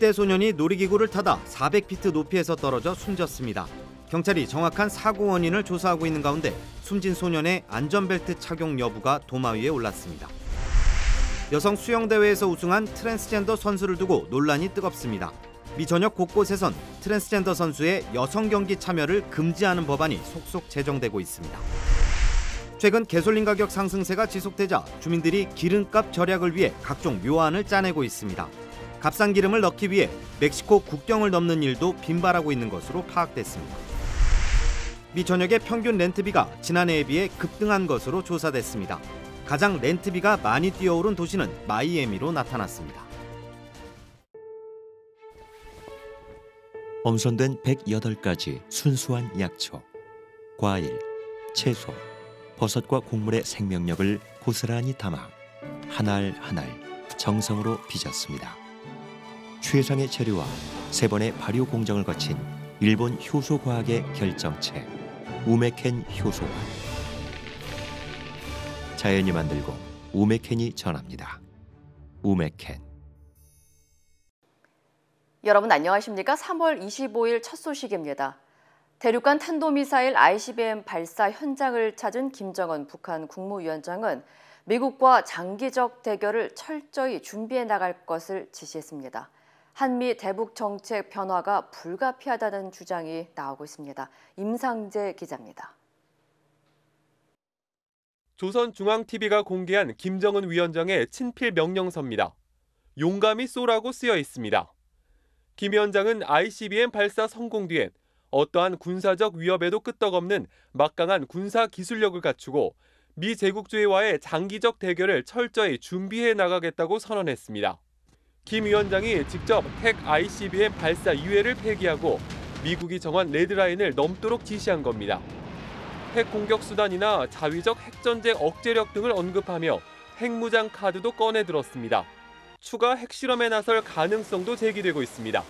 20대 소년이 놀이기구를 타다 400피트 높이에서 떨어져 숨졌습니다. 경찰이 정확한 사고 원인을 조사하고 있는 가운데 숨진 소년의 안전벨트 착용 여부가 도마 위에 올랐습니다. 여성 수영대회에서 우승한 트랜스젠더 선수를 두고 논란이 뜨겁습니다. 미 전역 곳곳에선 트랜스젠더 선수의 여성 경기 참여를 금지하는 법안이 속속 제정되고 있습니다. 최근 가솔린 가격 상승세가 지속되자 주민들이 기름값 절약을 위해 각종 묘안을 짜내고 있습니다. 값싼 기름을 넣기 위해 멕시코 국경을 넘는 일도 빈발하고 있는 것으로 파악됐습니다. 미 전역의 평균 렌트비가 지난해에 비해 급등한 것으로 조사됐습니다. 가장 렌트비가 많이 뛰어오른 도시는 마이애미로 나타났습니다. 엄선된 108가지 순수한 약초, 과일, 채소, 버섯과 곡물의 생명력을 고스란히 담아 한 알 한 알 정성으로 빚었습니다. 최상의 재료와 3번의 발효 공정을 거친 일본 효소과학의 결정체 우메켄 효소화. 자연이 만들고 우메켄이 전합니다. 우메켄. 여러분 안녕하십니까? 3월 25일 첫 소식입니다. 대륙간 탄도미사일 ICBM 발사 현장을 찾은 김정은 북한 국무위원장은 미국과 장기적 대결을 철저히 준비해 나갈 것을 지시했습니다. 한미 대북 정책 변화가 불가피하다는 주장이 나오고 있습니다. 임상재 기자입니다. 조선중앙TV가 공개한 김정은 위원장의 친필 명령서입니다. 용감히 쏘라고 쓰여 있습니다. 김 위원장은 ICBM 발사 성공 뒤엔 어떠한 군사적 위협에도 끄떡없는 막강한 군사 기술력을 갖추고 미 제국주의와의 장기적 대결을 철저히 준비해 나가겠다고 선언했습니다. 김 위원장이 직접 핵 ICBM 발사 유예를 폐기하고 미국이 정한 레드라인을 넘도록 지시한 겁니다. 핵 공격 수단이나 자위적 핵전쟁 억제력 등을 언급하며 핵무장 카드도 꺼내들었습니다. 추가 핵실험에 나설 가능성도 제기되고 있습니다.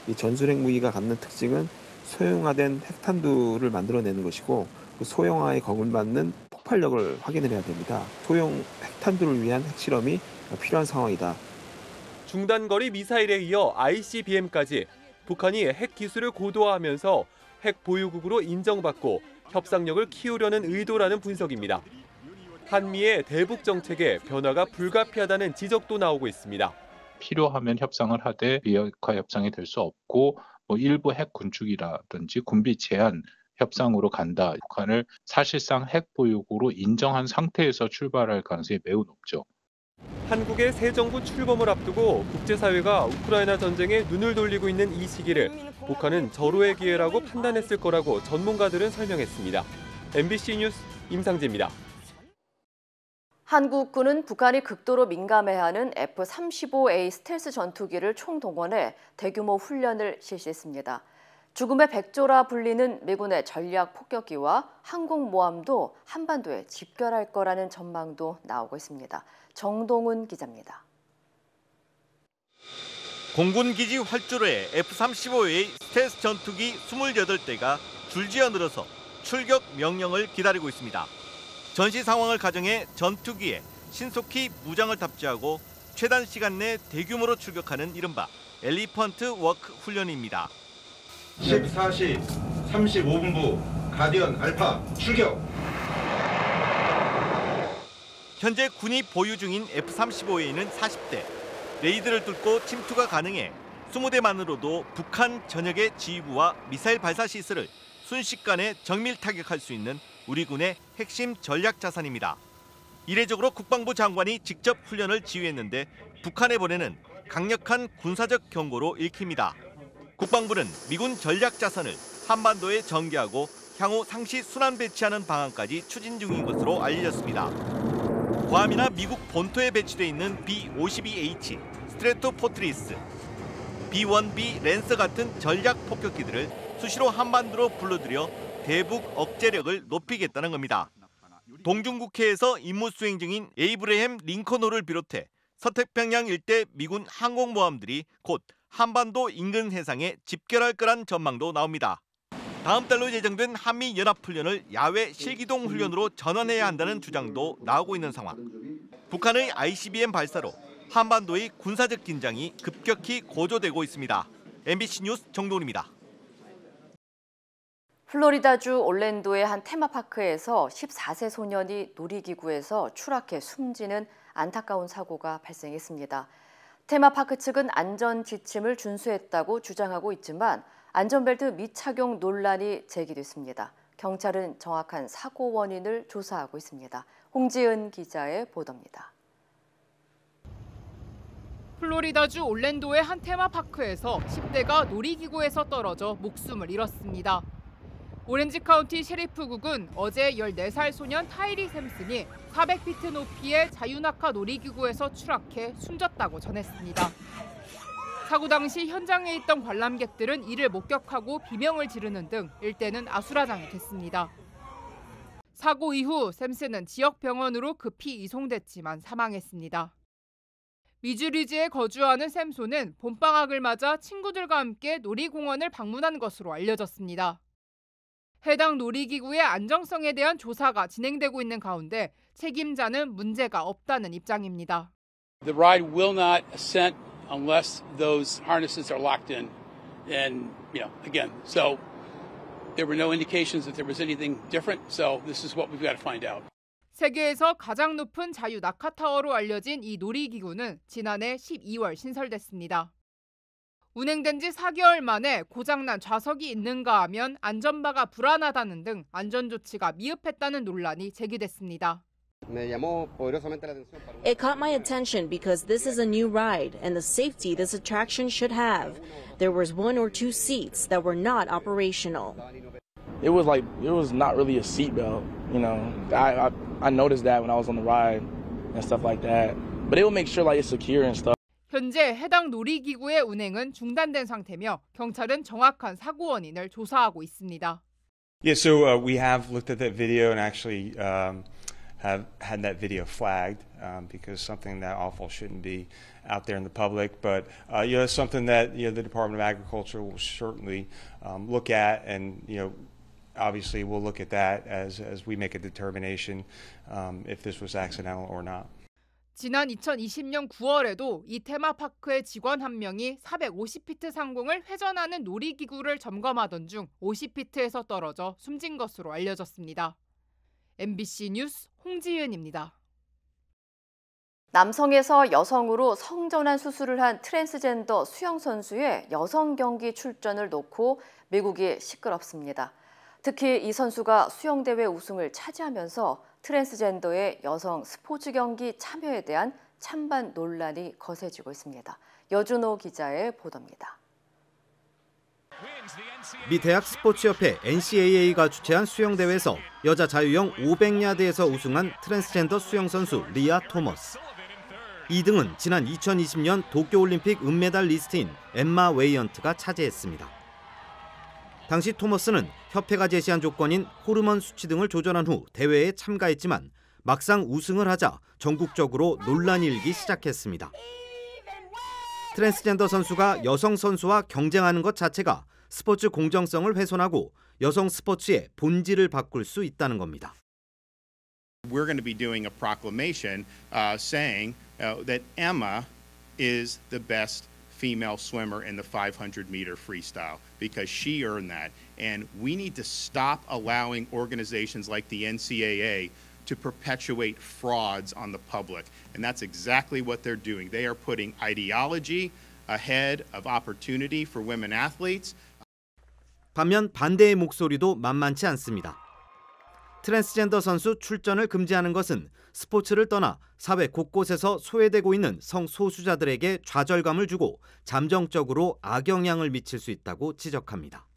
이 전술핵 무기가 갖는 특징은 소형화된 핵탄두를 만들어내는 것이고 그 소형화에 거론받는 폭발력을 확인을 해야 됩니다. 소형 핵탄두를 위한 핵실험이 필요한 상황이다. 중단거리 미사일에 이어 ICBM까지 북한이 핵 기술을 고도화하면서 핵 보유국으로 인정받고 협상력을 키우려는 의도라는 분석입니다. 한미의 대북 정책에 변화가 불가피하다는 지적도 나오고 있습니다. 필요하면 협상을 하되 비핵화 협상이 될 수 없고 일부 핵 군축이라든지 군비 제한 협상으로 간다. 북한을 사실상 핵 보유국으로 인정한 상태에서 출발할 가능성이 매우 높죠. 한국의 새 정부 출범을 앞두고 국제사회가 우크라이나 전쟁에 눈을 돌리고 있는 이 시기를 북한은 절호의 기회라고 판단했을 거라고 전문가들은 설명했습니다. MBC 뉴스 임상재입니다. 한국군은 북한이 극도로 민감해하는 F-35A 스텔스 전투기를 총동원해 대규모 훈련을 실시했습니다. 죽음의 백조라 불리는 미군의 전략 폭격기와 항공모함도 한반도에 집결할 거라는 전망도 나오고 있습니다. 정동훈 기자입니다. 공군기지 활주로에 F-35A 스텔스 전투기 28대가 줄지어 늘어서 출격 명령을 기다리고 있습니다. 전시 상황을 가정해 전투기에 신속히 무장을 탑재하고 최단 시간 내 대규모로 출격하는 이른바 엘리펀트 워크 훈련입니다. 14시 35분부 가디언 알파 출격! 현재 군이 보유 중인 F-35A는 40대. 레이드를 뚫고 침투가 가능해 20대만으로도 북한 전역의 지휘부와 미사일 발사 시설을 순식간에 정밀 타격할 수 있는 우리 군의 핵심 전략 자산입니다. 이례적으로 국방부 장관이 직접 훈련을 지휘했는데 북한에 보내는 강력한 군사적 경고로 읽힙니다. 국방부는 미군 전략 자산을 한반도에 전개하고 향후 상시 순환 배치하는 방안까지 추진 중인 것으로 알려졌습니다. 괌이나 미국 본토에 배치돼 있는 B-52H 스트래토포트리스, B-1B 랜서 같은 전략 폭격기들을 수시로 한반도로 불러들여 대북 억제력을 높이겠다는 겁니다. 동중국해에서 임무 수행 중인 에이브레햄 링컨호를 비롯해 서태평양 일대 미군 항공모함들이 곧 한반도 인근 해상에 집결할 거란 전망도 나옵니다. 다음 달로 예정된 한미연합훈련을 야외 실기동 훈련으로 전환해야 한다는 주장도 나오고 있는 상황. 북한의 ICBM 발사로 한반도의 군사적 긴장이 급격히 고조되고 있습니다. MBC 뉴스 정동훈입니다. 플로리다주 올랜도의 한 테마파크에서 14세 소년이 놀이기구에서 추락해 숨지는 안타까운 사고가 발생했습니다. 테마파크 측은 안전 지침을 준수했다고 주장하고 있지만 안전벨트 미착용 논란이 제기됐습니다. 경찰은 정확한 사고 원인을 조사하고 있습니다. 홍지은 기자의 보도입니다. 플로리다주 올랜도의 한 테마파크에서 10대가 놀이기구에서 떨어져 목숨을 잃었습니다. 오렌지 카운티 셰리프국은 어제 14살 소년 타이리 샘슨이 400피트 높이의 자유낙하 놀이기구에서 추락해 숨졌다고 전했습니다. 사고 당시 현장에 있던 관람객들은 이를 목격하고 비명을 지르는 등 일대는 아수라장이 됐습니다. 사고 이후 샘슨은 지역 병원으로 급히 이송됐지만 사망했습니다. 미주리주에 거주하는 샘소는 봄방학을 맞아 친구들과 함께 놀이공원을 방문한 것으로 알려졌습니다. 해당 놀이기구의 안정성에 대한 조사가 진행되고 있는 가운데 책임자는 문제가 없다는 입장입니다. The ride will not ascent unless those harnesses are locked in. And, again, so there were no indications that there was anything different. So this is what we've got to find out. 세계에서 가장 높은 자유 낙하 타워로 알려진 이 놀이기구는 지난해 12월 신설됐습니다. 운행된 지 4개월 만에 고장난 좌석이 있는가 하면 안전바가 불안하다는 등 안전조치가 미흡했다는 논란이 제기됐습니다. It caught my attention because this is a new ride and the safety this attraction should have. There was 1 or 2 seats that were not operational. It was not really a seatbelt, I noticed that when I was on the ride and stuff like that. But it will make sure it's secure and stuff. 현재 해당 놀이기구의 운행은 중단된 상태며 경찰은 정확한 사고 원인을 조사하고 있습니다. Yeah, so we have looked at that video and actually have had that video flagged because something that awful shouldn't be out there in the public. But it's something that the Department of Agriculture will certainly look at, and obviously we'll look at that as we make a determination if this was accidental or not. 지난 2020년 9월에도 이 테마파크의 직원 한 명이 450피트 상공을 회전하는 놀이기구를 점검하던 중 50피트에서 떨어져 숨진 것으로 알려졌습니다. MBC 뉴스 홍지은입니다. 남성에서 여성으로 성전환 수술을 한 트랜스젠더 수영 선수의 여성 경기 출전을 놓고 미국이 시끄럽습니다. 특히 이 선수가 수영대회 우승을 차지하면서 트랜스젠더의 여성 스포츠 경기 참여에 대한 찬반 논란이 거세지고 있습니다. 여준호 기자의 보도입니다. 미 대학 스포츠협회 NCAA가 주최한 수영대회에서 여자 자유형 500야드에서 우승한 트랜스젠더 수영 선수 리아 토머스. 2등은 지난 2020년 도쿄올림픽 은메달 리스트인 엠마 웨이언트가 차지했습니다. 당시 토머스는 협회가 제시한 조건인 호르몬 수치 등을 조절한 후 대회에 참가했지만 막상 우승을 하자 전국적으로 논란이 일기 시작했습니다. 트랜스젠더 선수가 여성 선수와 경쟁하는 것 자체가 스포츠 공정성을 훼손하고 여성 스포츠의 본질을 바꿀 수 있다는 겁니다. We're going to be doing a proclamation saying that Emma is the best female swimmer in the 500-meter freestyle because she earned that. And we need to stop allowing organizations like the NCAA to perpetuate frauds on the public. And that's exactly what they're doing. They are putting ideology ahead of opportunity for women athletes. 반면 반대의 목소리도 만만치 않습니다. 트랜스젠더 선수 출전을 금지하는 것은 스포츠를 떠나 사회 곳곳에서 소외되고 있는 성소수자들에게 좌절감을 주고 잠정적으로 악영향을 미칠 수 있다고 지적합니다.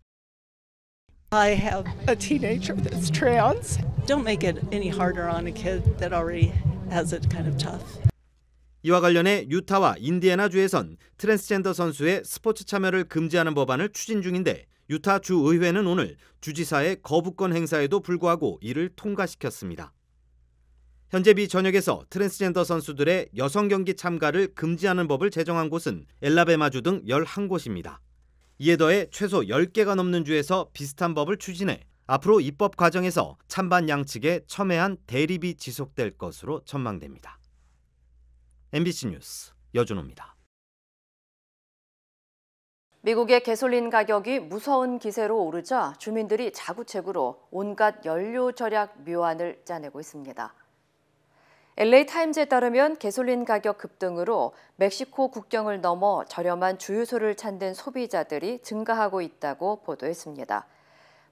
I have a teenager that's trans. Don't make it any harder on a kid that already has it kind of tough. 이와 관련해 유타와 인디애나주에선 트랜스젠더 선수의 스포츠 참여를 금지하는 법안을 추진 중인데 유타 주의회는 오늘 주지사의 거부권 행사에도 불구하고 이를 통과시켰습니다. 현재 미 전역에서 트랜스젠더 선수들의 여성 경기 참가를 금지하는 법을 제정한 곳은 엘라베마주 등 11곳입니다. 이에 더해 최소 10개가 넘는 주에서 비슷한 법을 추진해 앞으로 입법 과정에서 찬반 양측의 첨예한 대립이 지속될 것으로 전망됩니다. MBC 뉴스 여준호입니다. 미국의 가솔린 가격이 무서운 기세로 오르자 주민들이 자구책으로 온갖 연료 절약 묘안을 짜내고 있습니다. LA 타임즈에 따르면 가솔린 가격 급등으로 멕시코 국경을 넘어 저렴한 주유소를 찾는 소비자들이 증가하고 있다고 보도했습니다.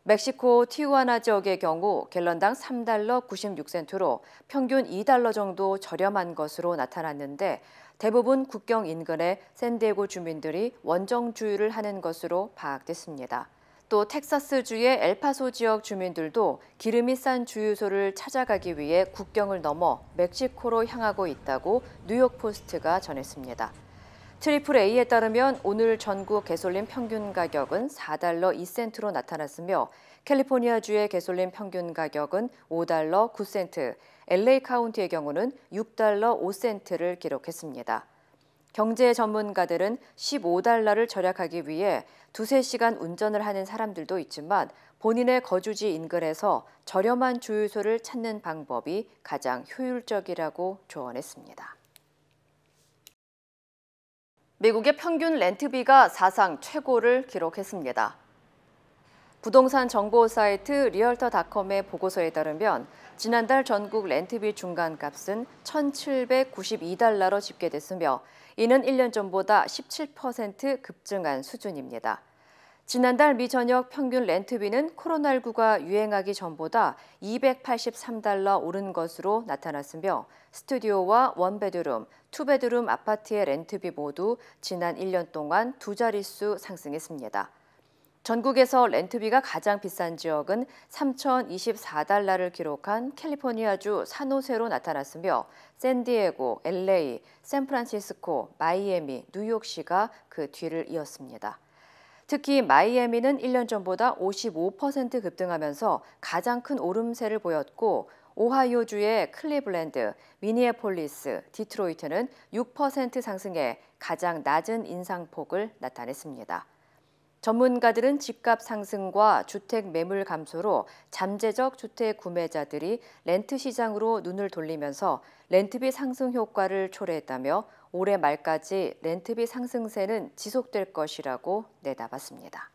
멕시코 티후아나 지역의 경우 갤런당 3달러 96센트로 평균 2달러 정도 저렴한 것으로 나타났는데 대부분 국경 인근의 샌디에고 주민들이 원정 주유를 하는 것으로 파악됐습니다. 또 텍사스주의 엘파소 지역 주민들도 기름이 싼 주유소를 찾아가기 위해 국경을 넘어 멕시코로 향하고 있다고 뉴욕포스트가 전했습니다. AAA에 따르면 오늘 전국 가솔린 평균 가격은 4달러 2센트로 나타났으며 캘리포니아주의 가솔린 평균 가격은 5달러 9센트, LA 카운티의 경우는 6달러 5센트를 기록했습니다. 경제 전문가들은 15달러를 절약하기 위해 2-3시간 운전을 하는 사람들도 있지만 본인의 거주지 인근에서 저렴한 주유소를 찾는 방법이 가장 효율적이라고 조언했습니다. 미국의 평균 렌트비가 사상 최고를 기록했습니다. 부동산 정보 사이트 리얼터닷컴의 보고서에 따르면 지난달 전국 렌트비 중간값은 1,792달러로 집계됐으며 이는 1년 전보다 17% 급증한 수준입니다. 지난달 미 전역 평균 렌트비는 코로나19가 유행하기 전보다 283달러 오른 것으로 나타났으며 스튜디오와 원베드룸, 투베드룸 아파트의 렌트비 모두 지난 1년 동안 두 자릿수 상승했습니다. 전국에서 렌트비가 가장 비싼 지역은 3,024달러를 기록한 캘리포니아주 산호세로 나타났으며 샌디에고, LA, 샌프란시스코, 마이애미, 뉴욕시가 그 뒤를 이었습니다. 특히 마이애미는 1년 전보다 55% 급등하면서 가장 큰 오름세를 보였고 오하이오주의 클리블랜드, 미니애폴리스, 디트로이트는 6% 상승해 가장 낮은 인상폭을 나타냈습니다. 전문가들은 집값 상승과 주택 매물 감소로 잠재적 주택 구매자들이 렌트 시장으로 눈을 돌리면서 렌트비 상승 효과를 초래했다며 올해 말까지 렌트비 상승세는 지속될 것이라고 내다봤습니다.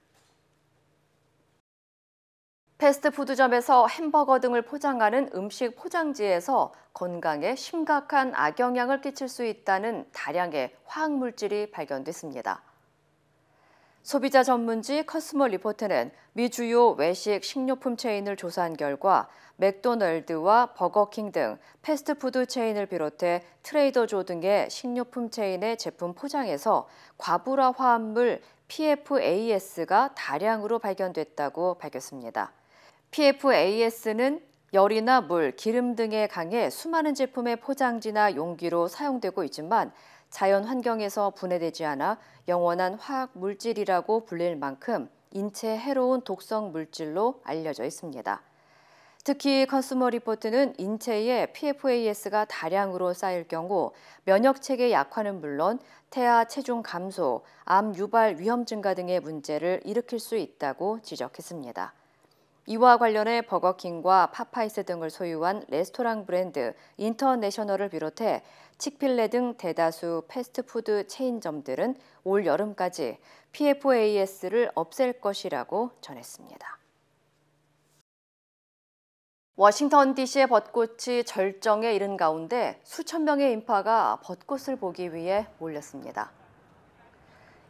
패스트푸드점에서 햄버거 등을 포장하는 음식 포장지에서 건강에 심각한 악영향을 끼칠 수 있다는 다량의 화학물질이 발견됐습니다. 소비자 전문지 커스머 리포트는 미 주요 외식 식료품 체인을 조사한 결과 맥도널드와 버거킹 등 패스트푸드 체인을 비롯해 트레이더조 등의 식료품 체인의 제품 포장에서 과부라 화합물 PFAS가 다량으로 발견됐다고 밝혔습니다. PFAS는 열이나 물, 기름 등에 강해 수많은 제품의 포장지나 용기로 사용되고 있지만 자연 환경에서 분해되지 않아 영원한 화학 물질이라고 불릴 만큼 인체에 해로운 독성 물질로 알려져 있습니다. 특히 컨슈머 리포트는 인체에 PFAS가 다량으로 쌓일 경우 면역 체계 약화는 물론 태아 체중 감소, 암 유발 위험 증가 등의 문제를 일으킬 수 있다고 지적했습니다. 이와 관련해 버거킹과 파파이스 등을 소유한 레스토랑 브랜드 인터내셔널을 비롯해 칙필레 등 대다수 패스트푸드 체인점들은 올 여름까지 PFAS를 없앨 것이라고 전했습니다. 워싱턴 DC의 벚꽃이 절정에 이른 가운데 수천 명의 인파가 벚꽃을 보기 위해 몰렸습니다.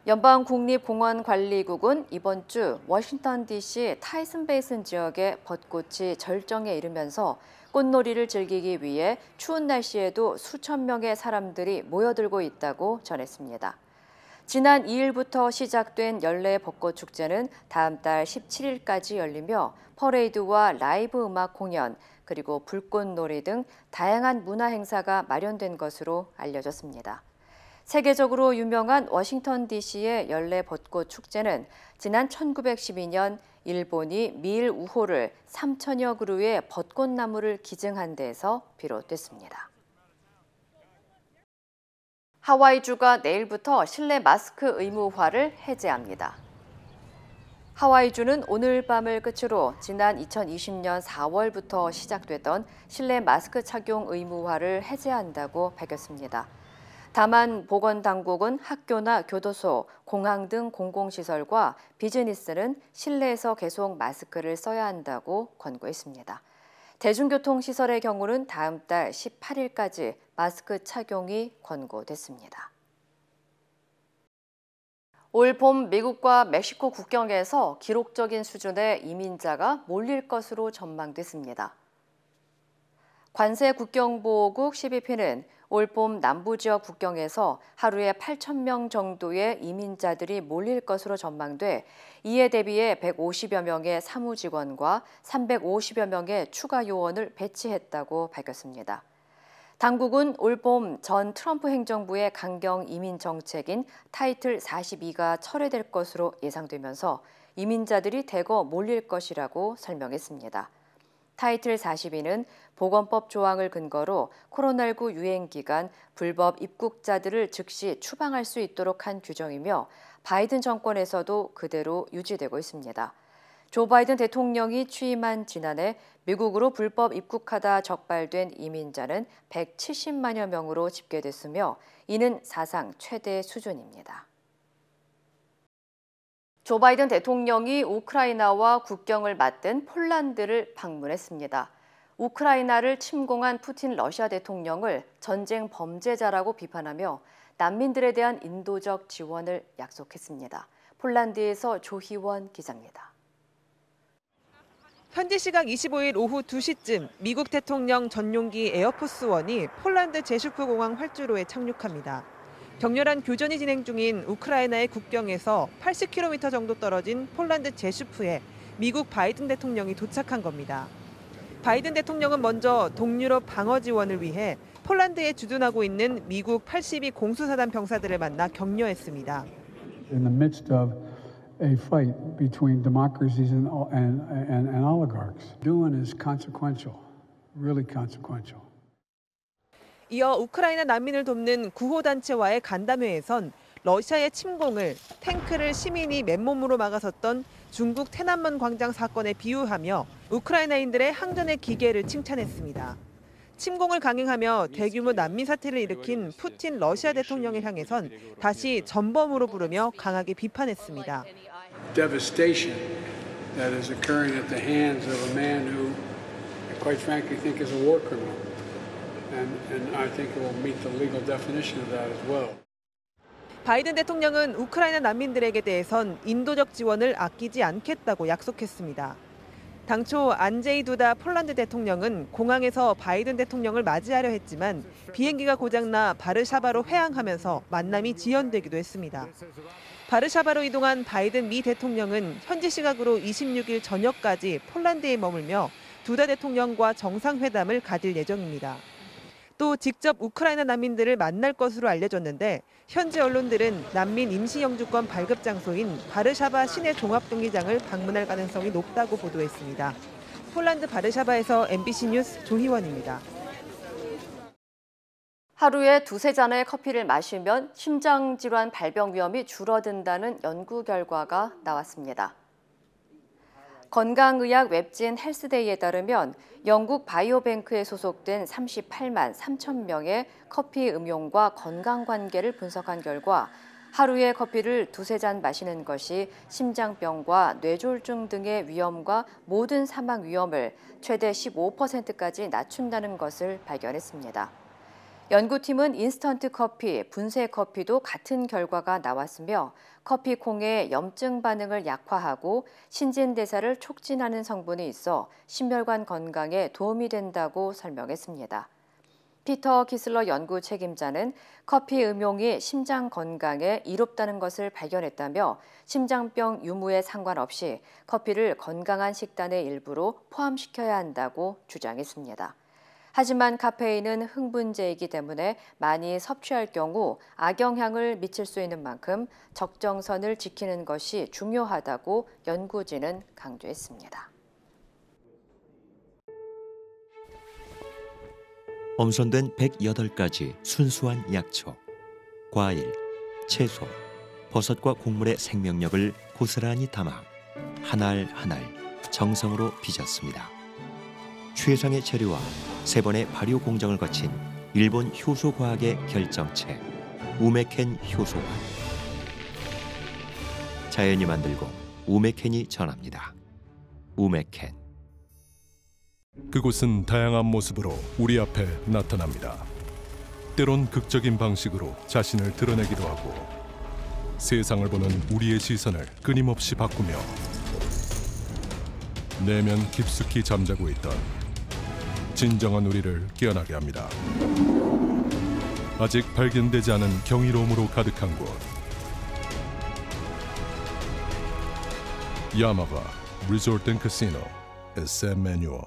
연방국립공원관리국은 이번 주 워싱턴 DC 타이슨 베이슨 지역의 벚꽃이 절정에 이르면서 꽃놀이를 즐기기 위해 추운 날씨에도 수천 명의 사람들이 모여들고 있다고 전했습니다. 지난 2일부터 시작된 연례 벚꽃 축제는 다음 달 17일까지 열리며 퍼레이드와 라이브 음악 공연, 그리고 불꽃놀이 등 다양한 문화 행사가 마련된 것으로 알려졌습니다. 세계적으로 유명한 워싱턴 DC의 연례 벚꽃 축제는 지난 1912년 일본이 미일 우호를 3천여 그루의 벚꽃나무를 기증한 데에서 비롯됐습니다. 하와이주가 내일부터 실내 마스크 의무화를 해제합니다. 하와이주는 오늘 밤을 끝으로 지난 2020년 4월부터 시작됐던 실내 마스크 착용 의무화를 해제한다고 밝혔습니다. 다만 보건당국은 학교나 교도소, 공항 등 공공시설과 비즈니스는 실내에서 계속 마스크를 써야 한다고 권고했습니다. 대중교통시설의 경우는 다음 달 18일까지 마스크 착용이 권고됐습니다. 올 봄 미국과 멕시코 국경에서 기록적인 수준의 이민자가 몰릴 것으로 전망됐습니다. 관세 국경보호국 CBP는 올 봄 남부지역 국경에서 하루에 8,000명 정도의 이민자들이 몰릴 것으로 전망돼 이에 대비해 150여 명의 사무직원과 350여 명의 추가 요원을 배치했다고 밝혔습니다. 당국은 올 봄 전 트럼프 행정부의 강경 이민 정책인 타이틀 42가 철회될 것으로 예상되면서 이민자들이 대거 몰릴 것이라고 설명했습니다. 타이틀 42는 보건법 조항을 근거로 코로나19 유행 기간 불법 입국자들을 즉시 추방할 수 있도록 한 규정이며 바이든 정권에서도 그대로 유지되고 있습니다. 조 바이든 대통령이 취임한 지난해 미국으로 불법 입국하다 적발된 이민자는 170만여 명으로 집계됐으며 이는 사상 최대 수준입니다. 조 바이든 대통령이 우크라이나와 국경을 맞댄 폴란드를 방문했습니다. 우크라이나를 침공한 푸틴 러시아 대통령을 전쟁 범죄자라고 비판하며 난민들에 대한 인도적 지원을 약속했습니다. 폴란드에서 조희원 기자입니다. 현지 시각 25일 오후 2시쯤 미국 대통령 전용기 에어포스원이 폴란드 제슈프 공항 활주로에 착륙합니다. 격렬한 교전이 진행 중인 우크라이나의 국경에서 80km 정도 떨어진 폴란드 제슈프에 미국 바이든 대통령이 도착한 겁니다. 바이든 대통령은 먼저 동유럽 방어 지원을 위해 폴란드에 주둔하고 있는 미국 82 공수사단 병사들을 만나 격려했습니다. In the midst of a fight between democracies and oligarchs, doing is consequential, really consequential. 이어 우크라이나 난민을 돕는 구호단체와의 간담회에선 러시아의 침공을 탱크를 시민이 맨몸으로 막아섰던 중국天安门 광장 사건에 비유하며 우크라이나인들의 항전의 기계를 칭찬했습니다. 침공을 강행하며 대규모 난민 사태를 일으킨 푸틴 러시아 대통령을 향해선 다시 전범으로 부르며 강하게 비판했습니다. Devastation that is occurring at the hands of a man who, quite frankly, think is a war criminal. And I think it will meet the legal definition of that as well. 바이든 대통령은 우크라이나 난민들에게 대해선 인도적 지원을 아끼지 않겠다고 약속했습니다. 당초 안제이 두다 폴란드 대통령은 공항에서 바이든 대통령을 맞이하려 했지만 비행기가 고장나 바르샤바로 회항하면서 만남이 지연되기도 했습니다. 바르샤바로 이동한 바이든 미 대통령은 현지 시각으로 26일 저녁까지 폴란드에 머물며 두다 대통령과 정상회담을 가질 예정입니다. 또 직접 우크라이나 난민들을 만날 것으로 알려졌는데 현지 언론들은 난민 임시 영주권 발급 장소인 바르샤바 시내 종합경기장을 방문할 가능성이 높다고 보도했습니다. 폴란드 바르샤바에서 MBC 뉴스 조희원입니다. 하루에 2-3잔의 커피를 마시면 심장질환 발병 위험이 줄어든다는 연구 결과가 나왔습니다. 건강의학 웹진 헬스데이에 따르면 영국 바이오뱅크에 소속된 38만 3천 명의 커피 음용과 건강 관계를 분석한 결과 하루에 커피를 2-3잔 마시는 것이 심장병과 뇌졸중 등의 위험과 모든 사망 위험을 최대 15%까지 낮춘다는 것을 발견했습니다. 연구팀은 인스턴트 커피, 분쇄 커피도 같은 결과가 나왔으며 커피 콩의 염증 반응을 약화하고 신진대사를 촉진하는 성분이 있어 심혈관 건강에 도움이 된다고 설명했습니다. 피터 키슬러 연구 책임자는 커피 음용이 심장 건강에 이롭다는 것을 발견했다며 심장병 유무에 상관없이 커피를 건강한 식단의 일부로 포함시켜야 한다고 주장했습니다. 하지만 카페인은 흥분제이기 때문에 많이 섭취할 경우 악영향을 미칠 수 있는 만큼 적정선을 지키는 것이 중요하다고 연구진은 강조했습니다. 엄선된 108가지 순수한 약초, 과일, 채소, 버섯과 곡물의 생명력을 고스란히 담아 한 알 한 알 정성으로 빚었습니다. 최상의 재료와 3번의 발효 공정을 거친 일본 효소과학의 결정체 우메켄 효소화. 자연이 만들고 우메켄이 전합니다. 우메켄. 그곳은 다양한 모습으로 우리 앞에 나타납니다. 때론 극적인 방식으로 자신을 드러내기도 하고 세상을 보는 우리의 시선을 끊임없이 바꾸며 내면 깊숙이 잠자고 있던 진정한 우리를 깨어나게 합니다. 아직 발견되지 않은 경이로움으로 가득한 곳. 야마가 리조트 앤 카시노 SM 매뉴얼.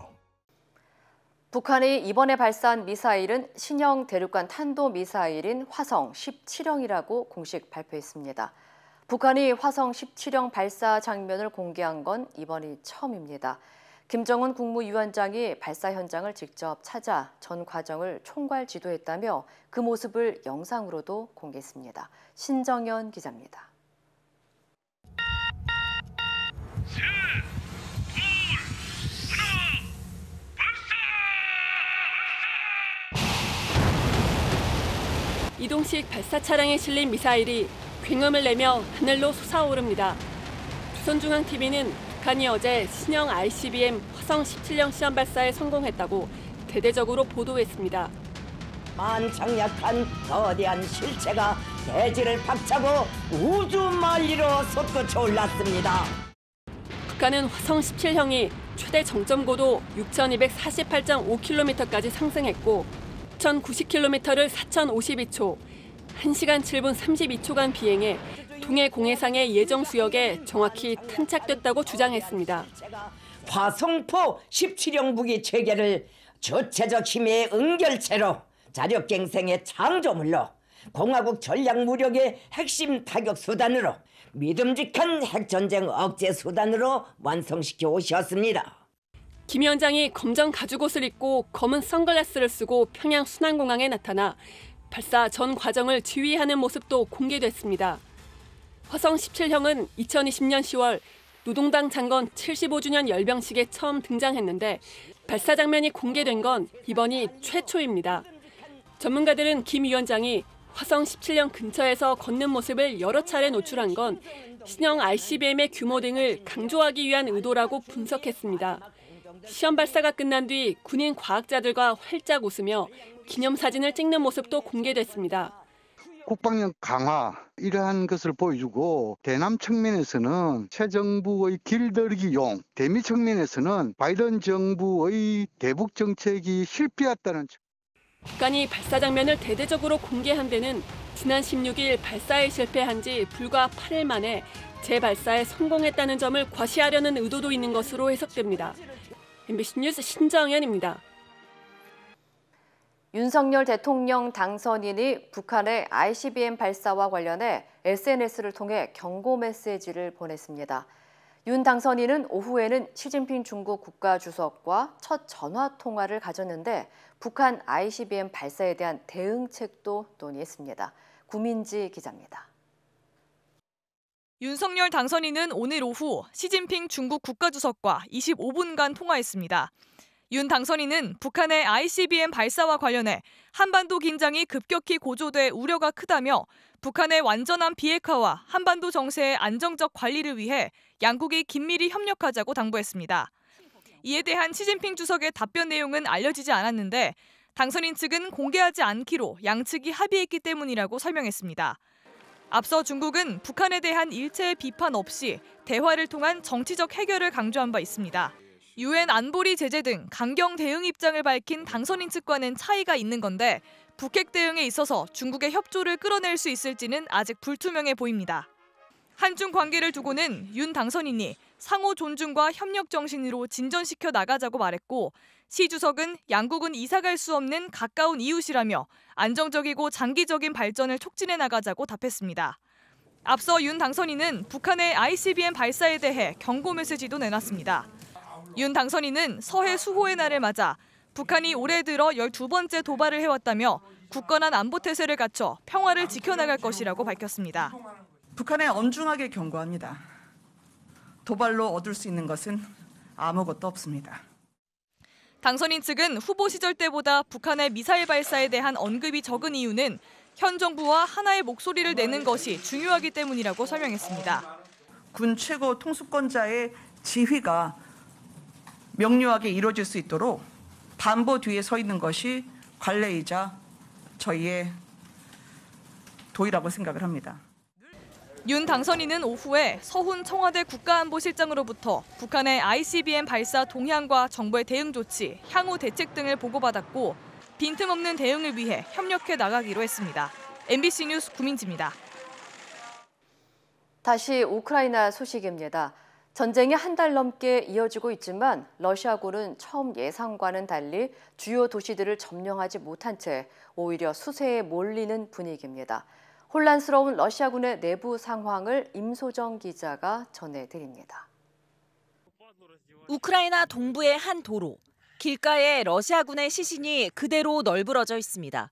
북한이 이번에 발사한 미사일은 신형 대륙간 탄도미사일인 화성 17형이라고 공식 발표했습니다. 북한이 화성 17형 발사 장면을 공개한 건 이번이 처음입니다. 김정은 국무위원장이 발사 현장을 직접 찾아 전 과정을 총괄 지도했다며 그 모습을 영상으로도 공개했습니다. 신정현 기자입니다. 이동식 발사 차량에 실린 미사일이 굉음을 내며 하늘로 솟아오릅니다. 조선중앙TV는 북한이 어제 신형 ICBM 화성 17형 시험 발사에 성공했다고 대대적으로 보도했습니다. 만장약한 거대한 실체가 대지를 박차고 우주 만리로 솟구쳐 올랐습니다. 북한은 화성 17형이 최대 정점 고도 6,248.5km까지 상승했고 1,090km를 4,052초, 1시간 7분 32초간 비행해 동해 공해상의 예정 수역에 정확히 탄착됐다고 주장했습니다. 화성포 17형 무기 체계를 주체적 힘의 응결체로 자력갱생의 창조물로 공화국 전략무력의 핵심 타격 수단으로 믿음직한 핵전쟁 억제 수단으로 완성시켜 오셨습니다. 김 위원장이 검정 가죽옷을 입고 검은 선글라스를 쓰고 평양 순안공항에 나타나 발사 전 과정을 지휘하는 모습도 공개됐습니다. 화성 17형은 2020년 10월 노동당 창건 75주년 열병식에 처음 등장했는데 발사 장면이 공개된 건 이번이 최초입니다. 전문가들은 김 위원장이 화성 17형 근처에서 걷는 모습을 여러 차례 노출한 건 신형 ICBM의 규모 등을 강조하기 위한 의도라고 분석했습니다. 시험 발사가 끝난 뒤 군인 과학자들과 활짝 웃으며 기념사진을 찍는 모습도 공개됐습니다. 국방력 강화 이러한 것을 보여주고 대남 측면에서는 새 정부의 길들이기용, 대미 측면에서는 바이든 정부의 대북 정책이 실패했다는. 북한이 발사 장면을 대대적으로 공개한 데는 지난 16일 발사에 실패한 지 불과 8일 만에 재발사에 성공했다는 점을 과시하려는 의도도 있는 것으로 해석됩니다. MBC 뉴스 신정현입니다. 윤석열 대통령 당선인이 북한의 ICBM 발사와 관련해 SNS를 통해 경고 메시지를 보냈습니다. 윤 당선인은 오후에는 시진핑 중국 국가주석과 첫 전화 통화를 가졌는데 북한 ICBM 발사에 대한 대응책도 논의했습니다. 구민지 기자입니다. 윤석열 당선인은 오늘 오후 시진핑 중국 국가주석과 25분간 통화했습니다. 윤 당선인은 북한의 ICBM 발사와 관련해 한반도 긴장이 급격히 고조돼 우려가 크다며 북한의 완전한 비핵화와 한반도 정세의 안정적 관리를 위해 양국이 긴밀히 협력하자고 당부했습니다. 이에 대한 시진핑 주석의 답변 내용은 알려지지 않았는데 당선인 측은 공개하지 않기로 양측이 합의했기 때문이라고 설명했습니다. 앞서 중국은 북한에 대한 일체의 비판 없이 대화를 통한 정치적 해결을 강조한 바 있습니다. UN 안보리 제재 등 강경 대응 입장을 밝힌 당선인 측과는 차이가 있는 건데 북핵 대응에 있어서 중국의 협조를 끌어낼 수 있을지는 아직 불투명해 보입니다. 한중 관계를 두고는 윤 당선인이 상호 존중과 협력 정신으로 진전시켜 나가자고 말했고 시 주석은 양국은 이사갈 수 없는 가까운 이웃이라며 안정적이고 장기적인 발전을 촉진해 나가자고 답했습니다. 앞서 윤 당선인은 북한의 ICBM 발사에 대해 경고 메시지도 내놨습니다. 윤 당선인은 서해 수호의 날을 맞아 북한이 올해 들어 12번째 도발을 해왔다며 굳건한 안보 태세를 갖춰 평화를 지켜나갈 것이라고 밝혔습니다. 북한에 엄중하게 경고합니다. 도발로 얻을 수 있는 것은 아무것도 없습니다. 당선인 측은 후보 시절 때보다 북한의 미사일 발사에 대한 언급이 적은 이유는 현 정부와 하나의 목소리를 내는 것이 중요하기 때문이라고 설명했습니다. 군 최고 통수권자의 지휘가 명료하게 이루어질 수 있도록 반보 뒤에 서 있는 것이 관례이자 저희의 도의라고 생각을 합니다. 윤 당선인은 오후에 서훈 청와대 국가안보실장으로부터 북한의 ICBM 발사 동향과 정부의 대응 조치, 향후 대책 등을 보고받았고 빈틈없는 대응을 위해 협력해 나가기로 했습니다. MBC 뉴스 구민지입니다. 다시 우크라이나 소식입니다. 전쟁이 한 달 넘게 이어지고 있지만 러시아군은 처음 예상과는 달리 주요 도시들을 점령하지 못한 채 오히려 수세에 몰리는 분위기입니다. 혼란스러운 러시아군의 내부 상황을 임소정 기자가 전해드립니다. 우크라이나 동부의 한 도로. 길가에 러시아군의 시신이 그대로 널브러져 있습니다.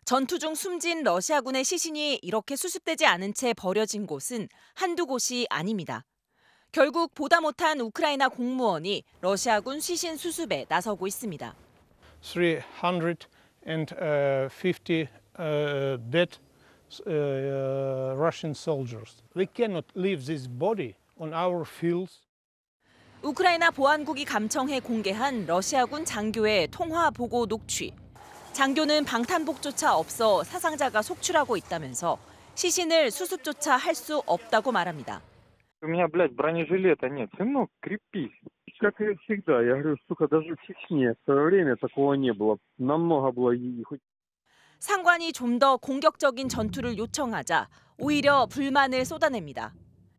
전투 중 숨진 러시아군의 시신이 이렇게 수습되지 않은 채 버려진 곳은 한두 곳이 아닙니다. 결국 보다 못한 우크라이나 공무원이 러시아군 시신 수습에 나서고 있습니다. 350 dead Russian soldiers. We cannot leave this body on our fields. 우크라이나 보안국이 감청해 공개한 러시아군 장교의 통화 보고 녹취. 장교는 방탄복조차 없어 사상자가 속출하고 있다면서 시신을 수습조차 할 수 없다고 말합니다. У меня, блядь, бронежилета нет. Сынок, крепись. Как и всегда. Я говорю, сука, даже в Чечне в свое время такого не было. Намного было хоть. 상관이 좀 더 공격적인 전투를 요청하자 오히려 불만을 쏟아냅니다.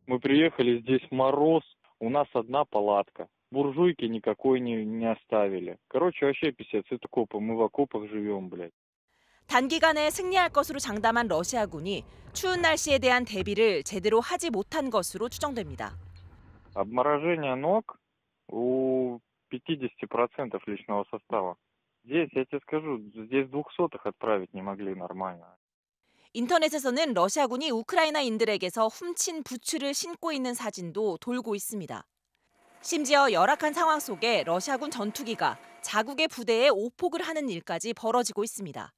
Мы приехали, здесь мороз, у нас одна палатка. Буржуйки никакой не оставили. Короче, вообще писец, это окопы. Мы в окопах живем, блядь. 단기간에 승리할 것으로 장담한 러시아군이 추운 날씨에 대한 대비를 제대로 하지 못한 것으로 추정됩니다. Обморожение ног у 50% личного состава. Здесь, я тебе скажу, здесь 200-х отправить не могли нормально. 인터넷에서는 러시아군이 우크라이나인들에게서 훔친 부츠를 신고 있는 사진도 돌고 있습니다. 심지어 열악한 상황 속에 러시아군 전투기가 자국의 부대에 오폭을 하는 일까지 벌어지고 있습니다.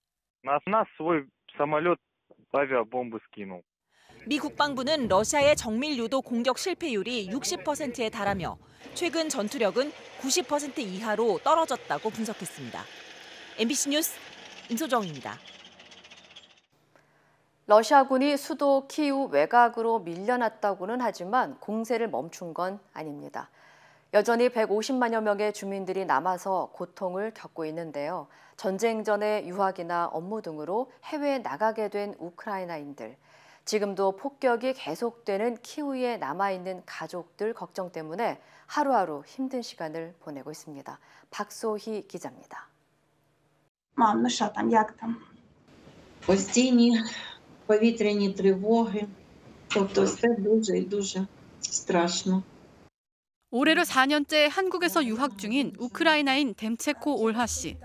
Нас свой самолет авиабомбы скинул. 미 국방부는 러시아의 정밀 유도 공격 실패율이 60%에 달하며 최근 전투력은 90% 이하로 떨어졌다고 분석했습니다. MBC 뉴스 임소정입니다. 러시아군이 수도 키이우 외곽으로 밀려났다고는 하지만 공세를 멈춘 건 아닙니다. 여전히 150만여 명의 주민들이 남아서 고통을 겪고 있는데요. 전쟁 전에 유학이나 업무 등으로 해외에 나가게 된 우크라이나인들. 지금도 폭격이 계속되는 키이우에 남아있는 가족들 걱정 때문에 하루하루 힘든 시간을 보내고 있습니다. 박소희 기자입니다. Мам, ну що там, як там? Постійні повітряні тривоги. Тобто все дуже і дуже страшно. 올해로 4년째 한국에서 유학 중인 우크라이나인 뎀체코 올하 씨.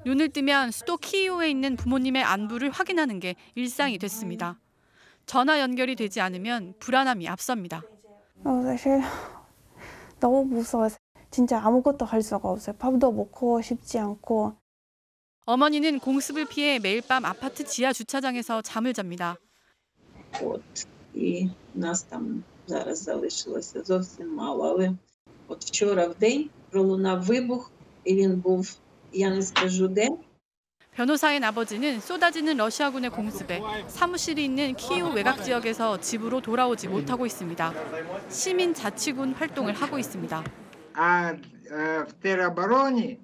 눈을 뜨면 수도 키이우에 있는 부모님의 안부를 확인하는 게 일상이 됐습니다. 전화 연결이 되지 않으면 불안함이 앞섭니다. 사실 너무 무서워서 진짜 아무것도 할 수가 없어요. 밥도 먹고 싶지 않고. 어머니는 공습을 피해 매일 밤 아파트 지하 주차장에서 잠을 잡니다. І нас там зараз залишилося зовсім мало. Але от вчора в день пролунав вибух, і він був, я не скажу де. 변호사인 아버지는 쏟아지는 러시아군의 공습에 사무실이 있는 키이우 외곽 지역에서 집으로 돌아오지 못하고 있습니다. 시민 자치군 활동을 하고 있습니다. А в теробороні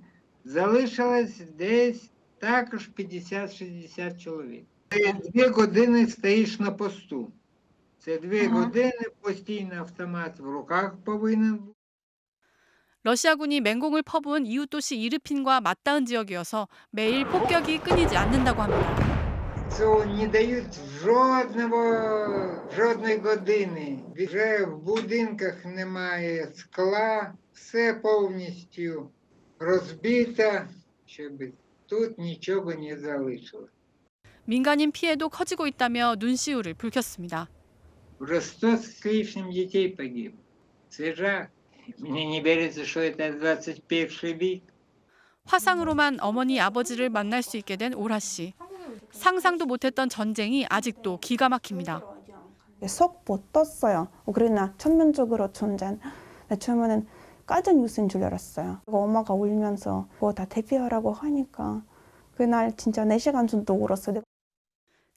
залишилось десь також 50-60 чоловік. Ти 2 години стоїш на посту. Це 2 години постійно автомат в руках повинен бути. 러시아군이 맹공을 퍼부은 이웃 도시 이르핀과 맞닿은 지역이어서 매일 폭격이 끊이지 않는다고 합니다. Цього не дають жодної години. Вже в будинках немає скла, все повністю розбито, щоб тут нічого не залишилось. 민간인 피해도 커지고 있다며 눈시울을 붉혔습니다. Уже 100 с лишним детей погибло. Це жах. Мне не верится, что это 21 век. 화상으로만 어머니 아버지를 만날 수 있게 된 올하 씨. 상상도 못했던 전쟁이 아직도 기가 막힙니다. 속 못 떴어요. 우크라이나 전면적으로 전쟁. 처음에는 가짜 뉴스인 줄 알았어요. 엄마가 울면서 그거 다 대피하라고 하니까 그날 진짜 4시간 정도 울었어요.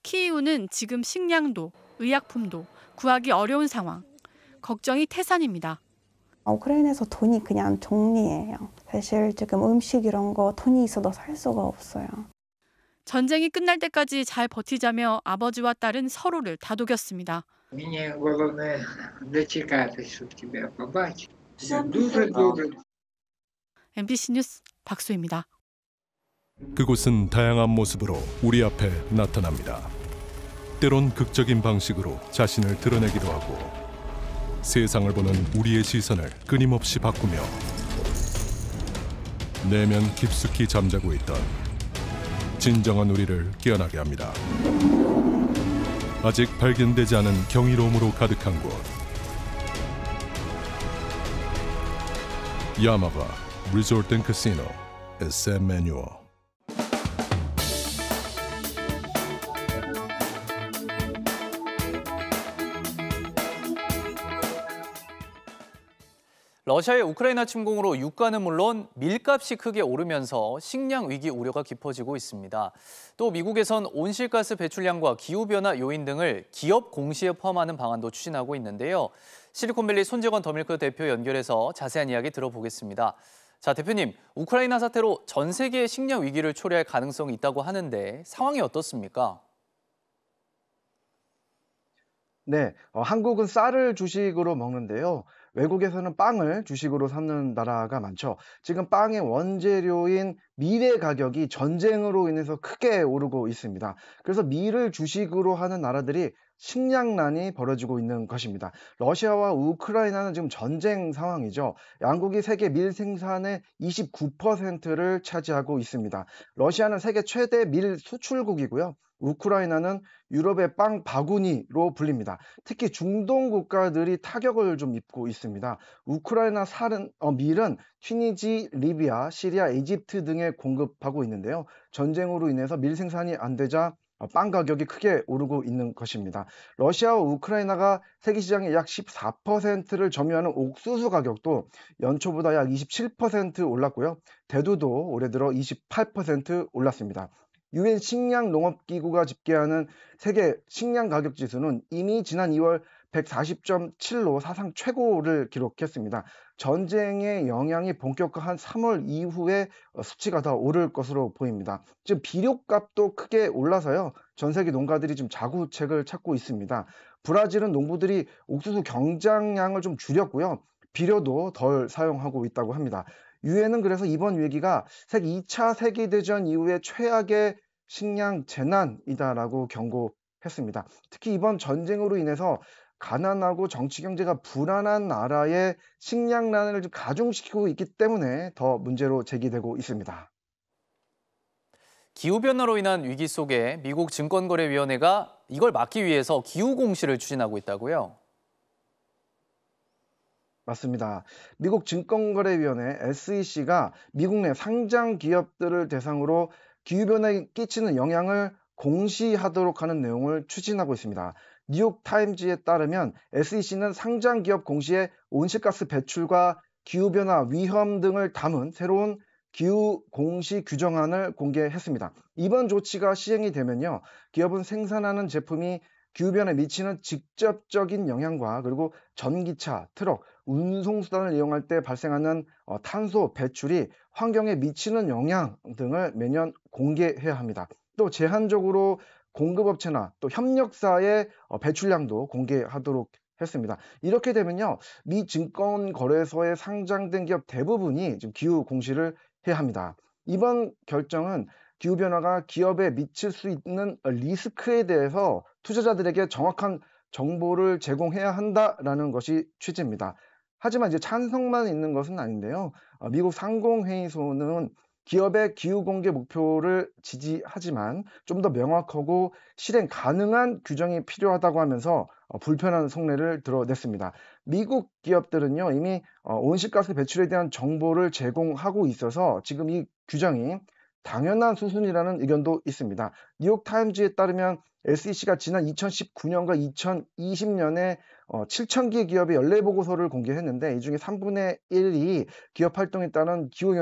키이우는 지금 식량도 의약품도 구하기 어려운 상황. 걱정이 태산입니다. 우크라이나에서 돈이 그냥 정리예요. 사실 지금 음식 이런 거 돈이 있어도 살 수가 없어요. 전쟁이 끝날 때까지 잘 버티자며 아버지와 딸은 서로를 다독였습니다. Мені головне дочекатися, щоб тебе побачити. Дуже добре. MBC 뉴스 박수입니다. 그곳은 다양한 모습으로 우리 앞에 나타납니다. 때론 극적인 방식으로 자신을 드러내기도 하고 세상을 보는 우리의 시선을 끊임없이 바꾸며 내면 깊숙이 잠자고 있던 진정한 우리를 깨어나게 합니다. 아직 발견되지 않은 경이로움으로 가득한 곳. 야마바 리조트 앤 카시노 SM 매뉴얼. 러시아의 우크라이나 침공으로 유가는 물론 밀값이 크게 오르면서 식량 위기 우려가 깊어지고 있습니다. 또 미국에선 온실가스 배출량과 기후변화 요인 등을 기업 공시에 포함하는 방안도 추진하고 있는데요. 실리콘밸리 손재건 더밀크 대표 연결해서 자세한 이야기 들어보겠습니다. 자, 대표님, 우크라이나 사태로 전 세계의 식량 위기를 초래할 가능성이 있다고 하는데 상황이 어떻습니까? 네, 한국은 쌀을 주식으로 먹는데요. 외국에서는 빵을 주식으로 삼는 나라가 많죠. 지금 빵의 원재료인 밀의 가격이 전쟁으로 인해서 크게 오르고 있습니다. 그래서 밀을 주식으로 하는 나라들이 식량난이 벌어지고 있는 것입니다. 러시아와 우크라이나는 지금 전쟁 상황이죠. 양국이 세계 밀 생산의 29%를 차지하고 있습니다. 러시아는 세계 최대 밀 수출국이고요. 우크라이나는 유럽의 빵 바구니로 불립니다. 특히 중동 국가들이 타격을 좀 입고 있습니다. 우크라이나 밀은 튀니지, 리비아, 시리아, 이집트 등에 공급하고 있는데요. 전쟁으로 인해서 밀 생산이 안 되자 빵 가격이 크게 오르고 있는 것입니다. 러시아와 우크라이나가 세계 시장의 약 14%를 점유하는 옥수수 가격도 연초보다 약 27% 올랐고요. 대두도 올해 들어 28% 올랐습니다. 유엔 식량농업기구가 집계하는 세계 식량 가격 지수는 이미 지난 2월 140.7로 사상 최고를 기록했습니다. 전쟁의 영향이 본격화한 3월 이후에 수치가 더 오를 것으로 보입니다. 지금 비료값도 크게 올라서요. 전 세계 농가들이 지금 자구책을 찾고 있습니다. 브라질은 농부들이 옥수수 경장량을 좀 줄였고요. 비료도 덜 사용하고 있다고 합니다. 유엔은 그래서 이번 위기가 2차 세계대전 이후에 최악의 식량 재난이다라고 경고했습니다. 특히 이번 전쟁으로 인해서 가난하고 정치 경제가 불안한 나라의 식량난을 가중시키고 있기 때문에 더 문제로 제기되고 있습니다. 기후변화로 인한 위기 속에 미국 증권거래위원회가 이걸 막기 위해서 기후공시를 추진하고 있다고요? 맞습니다. 미국 증권거래위원회 SEC가 미국 내 상장 기업들을 대상으로 기후변화에 끼치는 영향을 공시하도록 하는 내용을 추진하고 있습니다. 뉴욕타임즈에 따르면 SEC는 상장 기업 공시에 온실가스 배출과 기후변화 위험 등을 담은 새로운 기후 공시 규정안을 공개했습니다. 이번 조치가 시행이 되면요, 기업은 생산하는 제품이 기후변화에 미치는 직접적인 영향과 그리고 전기차, 트럭, 운송수단을 이용할 때 발생하는 탄소 배출이 환경에 미치는 영향 등을 매년 공개해야 합니다. 또 제한적으로 공급업체나 또 협력사의 배출량도 공개하도록 했습니다. 이렇게 되면요, 미 증권거래소에 상장된 기업 대부분이 지금 기후 공시를 해야 합니다. 이번 결정은 기후변화가 기업에 미칠 수 있는 리스크에 대해서 투자자들에게 정확한 정보를 제공해야 한다라는 것이 취지입니다. 하지만 이제 찬성만 있는 것은 아닌데요. 미국 상공회의소는 기업의 기후 공개 목표를 지지하지만 좀 더 명확하고 실행 가능한 규정이 필요하다고 하면서 불편한 속내를 드러냈습니다. 미국 기업들은요, 이미 온실가스 배출에 대한 정보를 제공하고 있어서 지금 이 규정이 당연한 수순이라는 의견도 있습니다. 뉴욕타임즈에 따르면 SEC가 지난 2019년과 2020년에 7,000개 기업의 연례보고서를 공개했는데 이 중에 3분의 1이 기업 활동에 따른 기후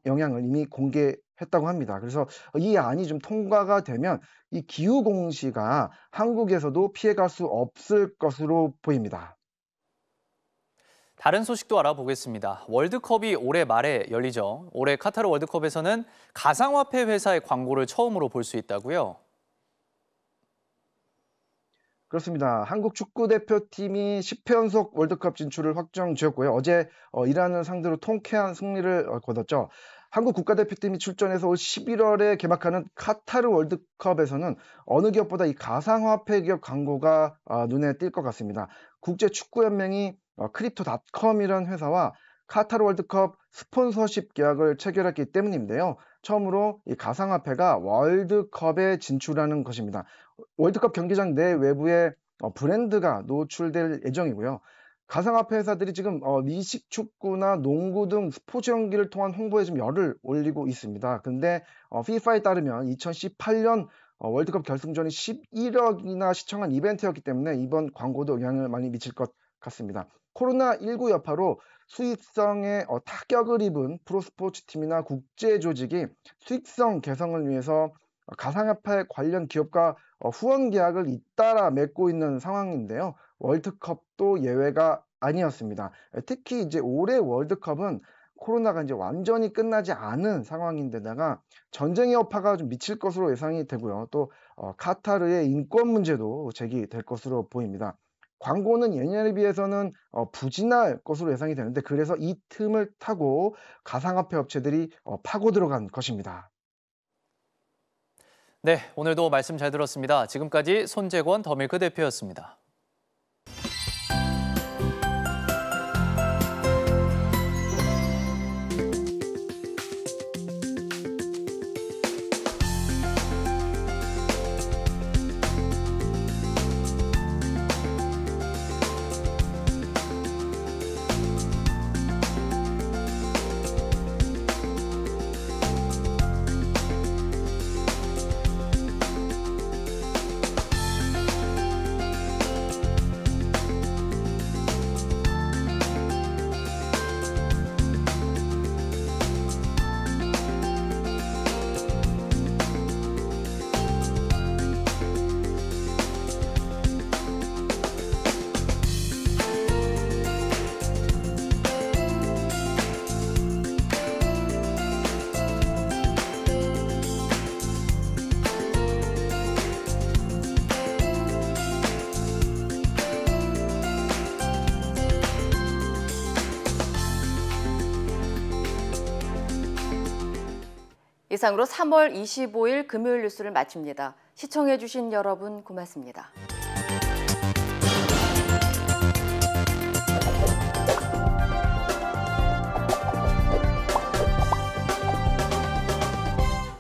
영향을 이미 공개했다고 합니다. 그래서 이 안이 좀 통과가 되면 이 기후 공시가 한국에서도 피해갈 수 없을 것으로 보입니다. 다른 소식도 알아보겠습니다. 월드컵이 올해 말에 열리죠. 올해 카타르 월드컵에서는 가상화폐 회사의 광고를 처음으로 볼 수 있다고요? 그렇습니다. 한국 축구대표팀이 10회 연속 월드컵 진출을 확정 지었고요. 어제 이란을 상대로 통쾌한 승리를 거뒀죠. 한국 국가대표팀이 출전해서 올 11월에 개막하는 카타르 월드컵에서는 어느 기업보다 이 가상화폐 기업 광고가 눈에 띌 것 같습니다. 국제축구연맹이 크립토닷컴이라는 회사와 카타르 월드컵 스폰서십 계약을 체결했기 때문인데요. 처음으로 이 가상화폐가 월드컵에 진출하는 것입니다. 월드컵 경기장 내 외부에 브랜드가 노출될 예정이고요. 가상화폐 회사들이 지금 미식축구나 농구 등 스포츠 경기를 통한 홍보에 좀 열을 올리고 있습니다. 근데 FIFA에 따르면 2018년 월드컵 결승전이 11억이나 시청한 이벤트였기 때문에 이번 광고도 영향을 많이 미칠 것 같습니다. 코로나19 여파로 수익성에 타격을 입은 프로스포츠팀이나 국제조직이 수익성 개선을 위해서 가상화폐 관련 기업과 후원 계약을 잇따라 맺고 있는 상황인데요. 월드컵도 예외가 아니었습니다. 특히 이제 올해 월드컵은 코로나가 이제 완전히 끝나지 않은 상황인데다가 전쟁의 여파가 좀 미칠 것으로 예상이 되고요. 또 카타르의 인권 문제도 제기될 것으로 보입니다. 광고는 예년에 비해서는 부진할 것으로 예상이 되는데 그래서 이 틈을 타고 가상화폐 업체들이 파고 들어간 것입니다. 네, 오늘도 말씀 잘 들었습니다. 지금까지 손재권 더밀크 대표였습니다. 이상으로 3월 25일 금요일 뉴스를 마칩니다. 시청해주신 여러분 고맙습니다.